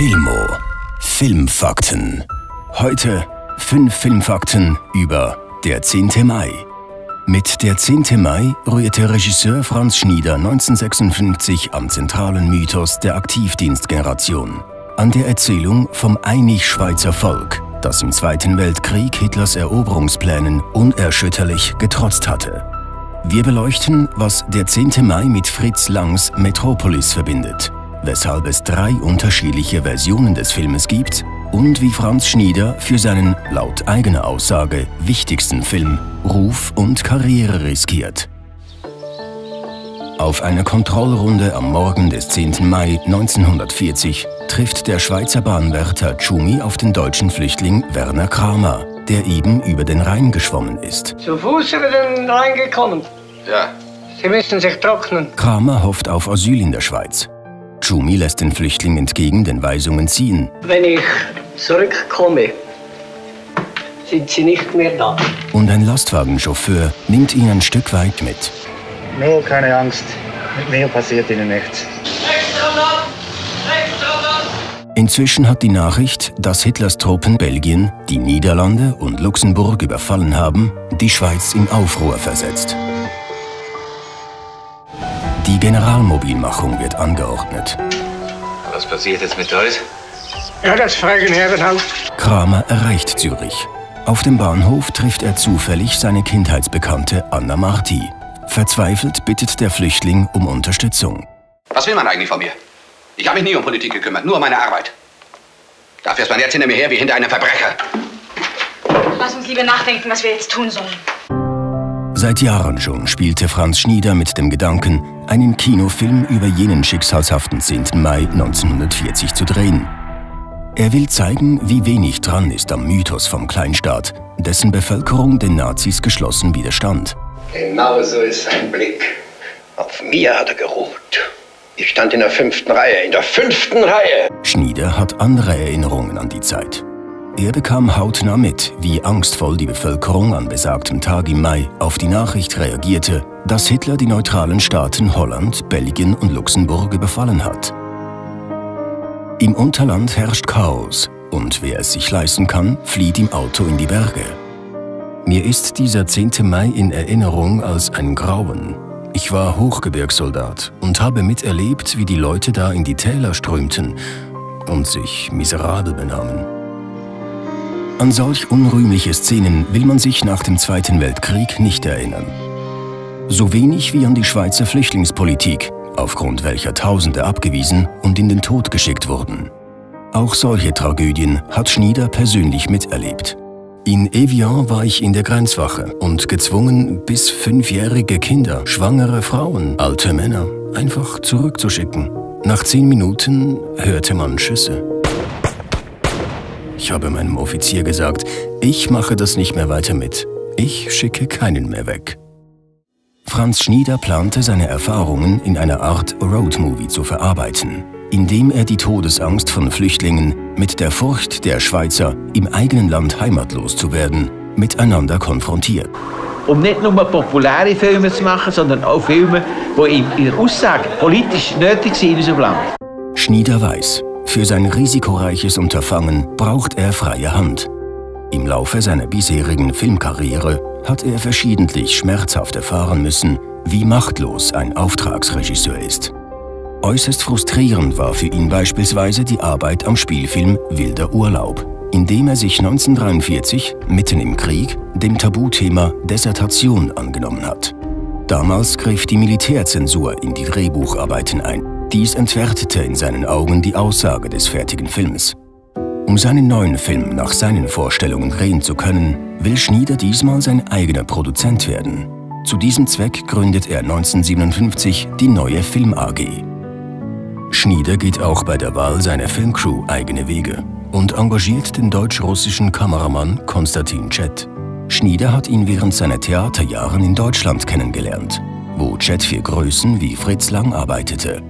Filmo. Filmfakten. Heute 5 Filmfakten über der 10. Mai. Mit der 10. Mai rührte Regisseur Franz Schnieder 1956 am zentralen Mythos der Aktivdienstgeneration, an der Erzählung vom einig-Schweizer Volk, das im Zweiten Weltkrieg Hitlers Eroberungsplänen unerschütterlich getrotzt hatte. Wir beleuchten, was der 10. Mai mit Fritz Langs Metropolis verbindet, weshalb es 3 unterschiedliche Versionen des Filmes gibt und wie Franz Schnieder für seinen, laut eigener Aussage, wichtigsten Film Ruf und Karriere riskiert. Auf einer Kontrollrunde am Morgen des 10. Mai 1940 trifft der Schweizer Bahnwärter Tschumi auf den deutschen Flüchtling Werner Kramer, der eben über den Rhein geschwommen ist. Zu Fuß über den Rhein gekommen? Ja. Sie müssen sich trocknen. Kramer hofft auf Asyl in der Schweiz. Tschumi lässt den Flüchtling entgegen den Weisungen ziehen. Wenn ich zurückkomme, sind Sie nicht mehr da. Und ein Lastwagenchauffeur nimmt ihn ein Stück weit mit. Nur keine Angst, mit mir passiert Ihnen nichts. Inzwischen hat die Nachricht, dass Hitlers Truppen Belgien, die Niederlande und Luxemburg überfallen haben, die Schweiz in Aufruhr versetzt. Die Generalmobilmachung wird angeordnet. Was passiert jetzt mit euch? Ja, das fragen Herrenhaus. Kramer erreicht Zürich. Auf dem Bahnhof trifft er zufällig seine Kindheitsbekannte Anna Marti. Verzweifelt bittet der Flüchtling um Unterstützung. Was will man eigentlich von mir? Ich habe mich nie um Politik gekümmert, nur um meine Arbeit. Dafür ist mein Herz hinter mir her wie hinter einem Verbrecher. Lass uns lieber nachdenken, was wir jetzt tun sollen. Seit Jahren schon spielte Franz Schnieder mit dem Gedanken, einen Kinofilm über jenen schicksalshaften 10. Mai 1940 zu drehen. Er will zeigen, wie wenig dran ist am Mythos vom Kleinstaat, dessen Bevölkerung den Nazis geschlossen widerstand. Genauso ist sein Blick. Auf mir hat er geruht. Ich stand in der 5. Reihe, in der 5. Reihe! Schnieder hat andere Erinnerungen an die Zeit. Er bekam hautnah mit, wie angstvoll die Bevölkerung an besagtem Tag im Mai auf die Nachricht reagierte, dass Hitler die neutralen Staaten Holland, Belgien und Luxemburg überfallen hat. Im Unterland herrscht Chaos und wer es sich leisten kann, flieht im Auto in die Berge. Mir ist dieser 10. Mai in Erinnerung als ein Grauen. Ich war Hochgebirgssoldat und habe miterlebt, wie die Leute da in die Täler strömten und sich miserabel benahmen. An solch unrühmliche Szenen will man sich nach dem Zweiten Weltkrieg nicht erinnern. So wenig wie an die Schweizer Flüchtlingspolitik, aufgrund welcher Tausende abgewiesen und in den Tod geschickt wurden. Auch solche Tragödien hat Schnieder persönlich miterlebt. In Evian war ich in der Grenzwache und gezwungen, bis 5-jährige Kinder, schwangere Frauen, alte Männer einfach zurückzuschicken. Nach 10 Minuten hörte man Schüsse. Ich habe meinem Offizier gesagt, ich mache das nicht mehr weiter mit. Ich schicke keinen mehr weg. Franz Schnieder plante, seine Erfahrungen in einer Art Roadmovie zu verarbeiten, indem er die Todesangst von Flüchtlingen mit der Furcht der Schweizer, im eigenen Land heimatlos zu werden, miteinander konfrontiert. Um nicht nur populäre Filme zu machen, sondern auch Filme, die in ihrer Aussage politisch nötig sind in unserem Land. Schnieder weiß, für sein risikoreiches Unterfangen braucht er freie Hand. Im Laufe seiner bisherigen Filmkarriere hat er verschiedentlich schmerzhaft erfahren müssen, wie machtlos ein Auftragsregisseur ist. Äußerst frustrierend war für ihn beispielsweise die Arbeit am Spielfilm Wilder Urlaub, in dem er sich 1943, mitten im Krieg, dem Tabuthema Desertation angenommen hat. Damals griff die Militärzensur in die Drehbucharbeiten ein. Dies entwertete in seinen Augen die Aussage des fertigen Films. Um seinen neuen Film nach seinen Vorstellungen drehen zu können, will Schnieder diesmal sein eigener Produzent werden. Zu diesem Zweck gründet er 1957 die Neue Film AG. Schnieder geht auch bei der Wahl seiner Filmcrew eigene Wege und engagiert den deutsch-russischen Kameramann Konstantin Tschett. Schnieder hat ihn während seiner Theaterjahren in Deutschland kennengelernt, wo Tschett für Größen wie Fritz Lang arbeitete.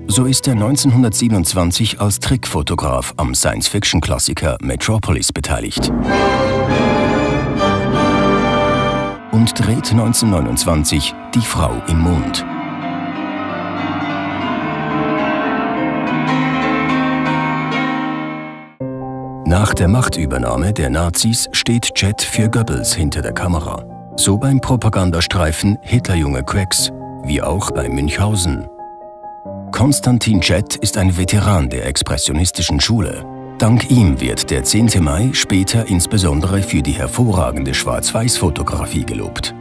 So ist er 1927 als Trickfotograf am Science-Fiction-Klassiker Metropolis beteiligt und dreht 1929 Die Frau im Mond. Nach der Machtübernahme der Nazis steht Jet für Goebbels hinter der Kamera. So beim Propagandastreifen Hitlerjunge Quecks, wie auch bei Münchhausen. Konstantin Jet ist ein Veteran der expressionistischen Schule. Dank ihm wird der 10. Mai später insbesondere für die hervorragende Schwarz-Weiß-Fotografie gelobt.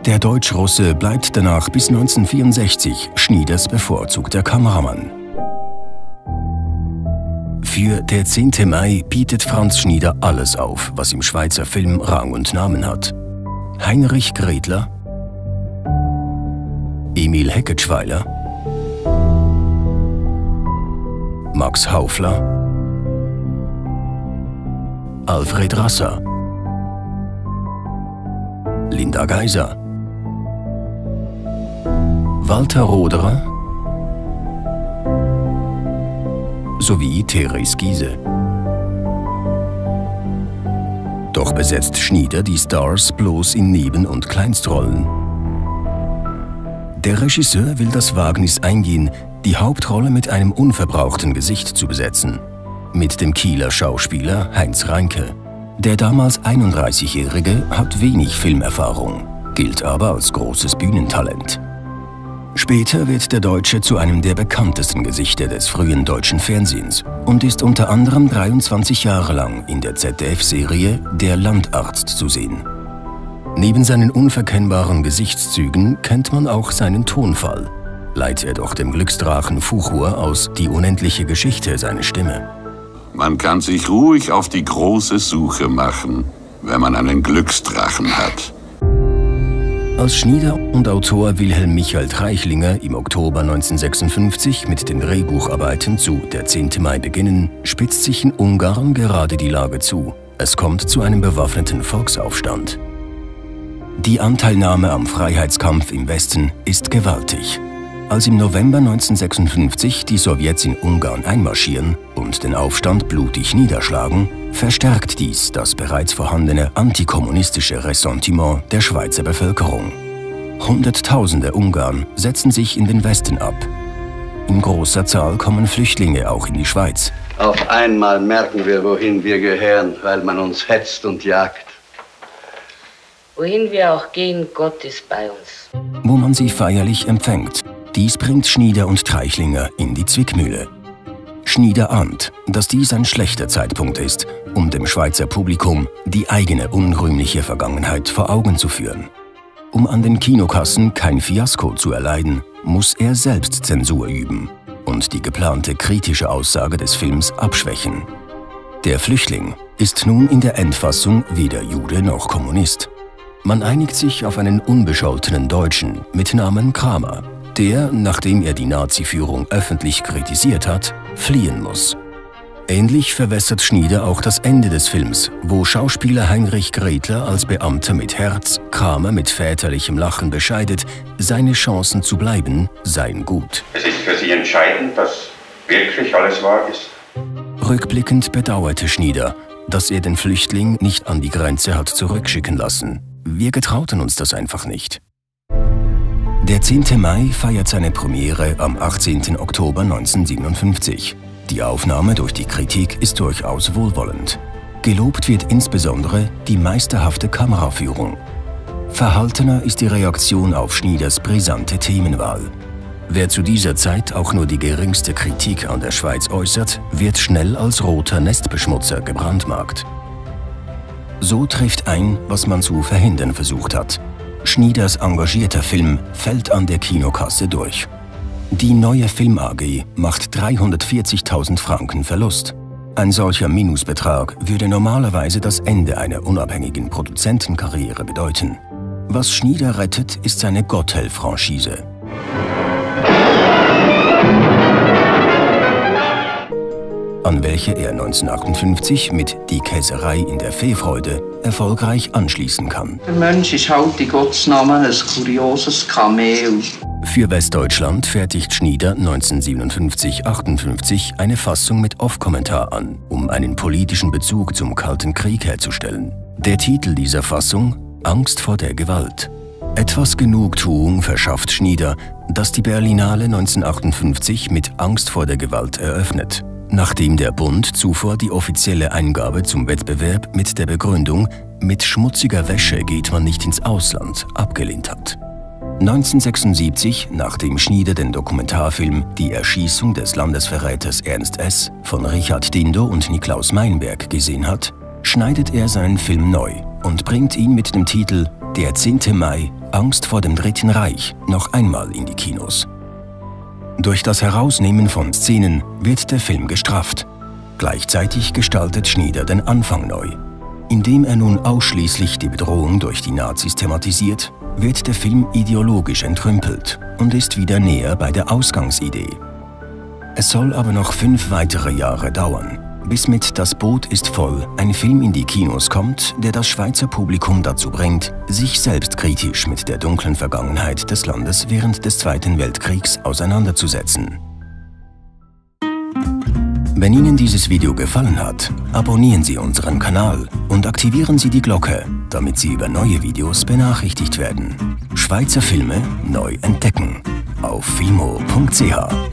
Der Deutsch-Russe bleibt danach bis 1964 Schnieders bevorzugter Kameramann. Für der 10. Mai bietet Franz Schnieder alles auf, was im Schweizer Film Rang und Namen hat. Heinrich Gredler, Emil Hecketschweiler, Max Haufler, Alfred Rasser, Linda Geiser, Walter Roderer sowie Therese Giehse. Doch besetzt Schnieder die Stars bloß in Neben- und Kleinstrollen. Der Regisseur will das Wagnis eingehen, die Hauptrolle mit einem unverbrauchten Gesicht zu besetzen. Mit dem Kieler Schauspieler Heinz Reinke. Der damals 31-Jährige hat wenig Filmerfahrung, gilt aber als großes Bühnentalent. Später wird der Deutsche zu einem der bekanntesten Gesichter des frühen deutschen Fernsehens und ist unter anderem 23 Jahre lang in der ZDF-Serie Der Landarzt zu sehen. Neben seinen unverkennbaren Gesichtszügen kennt man auch seinen Tonfall. Leiht er doch dem Glücksdrachen Fuchur aus Die unendliche Geschichte seine Stimme. Man kann sich ruhig auf die große Suche machen, wenn man einen Glücksdrachen hat. Als Schnieder und Autor Wilhelm Michael Treichlinger im Oktober 1956 mit den Drehbucharbeiten zu Der 10. Mai beginnen, spitzt sich in Ungarn gerade die Lage zu. Es kommt zu einem bewaffneten Volksaufstand. Die Anteilnahme am Freiheitskampf im Westen ist gewaltig. Als im November 1956 die Sowjets in Ungarn einmarschieren und den Aufstand blutig niederschlagen, verstärkt dies das bereits vorhandene antikommunistische Ressentiment der Schweizer Bevölkerung. Hunderttausende Ungarn setzen sich in den Westen ab. In großer Zahl kommen Flüchtlinge auch in die Schweiz. Auf einmal merken wir, wohin wir gehören, weil man uns hetzt und jagt. Wohin wir auch gehen, Gott ist bei uns. Wo man sie feierlich empfängt. Dies bringt Schnieder und Treichlinger in die Zwickmühle. Schnieder ahnt, dass dies ein schlechter Zeitpunkt ist, um dem Schweizer Publikum die eigene unrühmliche Vergangenheit vor Augen zu führen. Um an den Kinokassen kein Fiasko zu erleiden, muss er selbst Zensur üben und die geplante kritische Aussage des Films abschwächen. Der Flüchtling ist nun in der Endfassung weder Jude noch Kommunist. Man einigt sich auf einen unbescholtenen Deutschen mit Namen Kramer, der, nachdem er die Nazi-Führung öffentlich kritisiert hat, fliehen muss. Ähnlich verwässert Schnieder auch das Ende des Films, wo Schauspieler Heinrich Gredler als Beamter mit Herz, Kramer mit väterlichem Lachen bescheidet, seine Chancen zu bleiben seien gut. Es ist für Sie entscheidend, dass wirklich alles wahr ist. Rückblickend bedauerte Schnieder, dass er den Flüchtling nicht an die Grenze hat zurückschicken lassen. Wir getrauten uns das einfach nicht. Der 10. Mai feiert seine Premiere am 18. Oktober 1957. Die Aufnahme durch die Kritik ist durchaus wohlwollend. Gelobt wird insbesondere die meisterhafte Kameraführung. Verhaltener ist die Reaktion auf Schnieders brisante Themenwahl. Wer zu dieser Zeit auch nur die geringste Kritik an der Schweiz äußert, wird schnell als roter Nestbeschmutzer gebrandmarkt. So trifft ein, was man zu verhindern versucht hat. Schnieders engagierter Film fällt an der Kinokasse durch. Die Neue Film AG macht 340.000 Franken Verlust. Ein solcher Minusbetrag würde normalerweise das Ende einer unabhängigen Produzentenkarriere bedeuten. Was Schnieder rettet, ist seine Gotthelf-Franchise. An welche er 1958 mit Die Käserei in der Feefreude erfolgreich anschließen kann. Der Mensch ist halt in Gottes Namen ein kurioses Kamel. Für Westdeutschland fertigt Schnieder 1957/58 eine Fassung mit Off-Kommentar an, um einen politischen Bezug zum Kalten Krieg herzustellen. Der Titel dieser Fassung: Angst vor der Gewalt. Etwas Genugtuung verschafft Schnieder, dass die Berlinale 1958 mit Angst vor der Gewalt eröffnet. Nachdem der Bund zuvor die offizielle Eingabe zum Wettbewerb mit der Begründung „Mit schmutziger Wäsche geht man nicht ins Ausland" abgelehnt hat. 1976, nachdem Schnieder den Dokumentarfilm „Die Erschießung des Landesverräters Ernst S. von Richard Dindo und Niklaus Meinberg" gesehen hat, schneidet er seinen Film neu und bringt ihn mit dem Titel „Der 10. Mai – Angst vor dem Dritten Reich" noch einmal in die Kinos. Durch das Herausnehmen von Szenen wird der Film gestrafft. Gleichzeitig gestaltet Schnieder den Anfang neu. Indem er nun ausschließlich die Bedrohung durch die Nazis thematisiert, wird der Film ideologisch entrümpelt und ist wieder näher bei der Ausgangsidee. Es soll aber noch 5 weitere Jahre dauern, bis mit „Das Boot ist voll" ein Film in die Kinos kommt, der das Schweizer Publikum dazu bringt, sich selbstkritisch mit der dunklen Vergangenheit des Landes während des Zweiten Weltkriegs auseinanderzusetzen. Wenn Ihnen dieses Video gefallen hat, abonnieren Sie unseren Kanal und aktivieren Sie die Glocke, damit Sie über neue Videos benachrichtigt werden. Schweizer Filme neu entdecken auf filmo.ch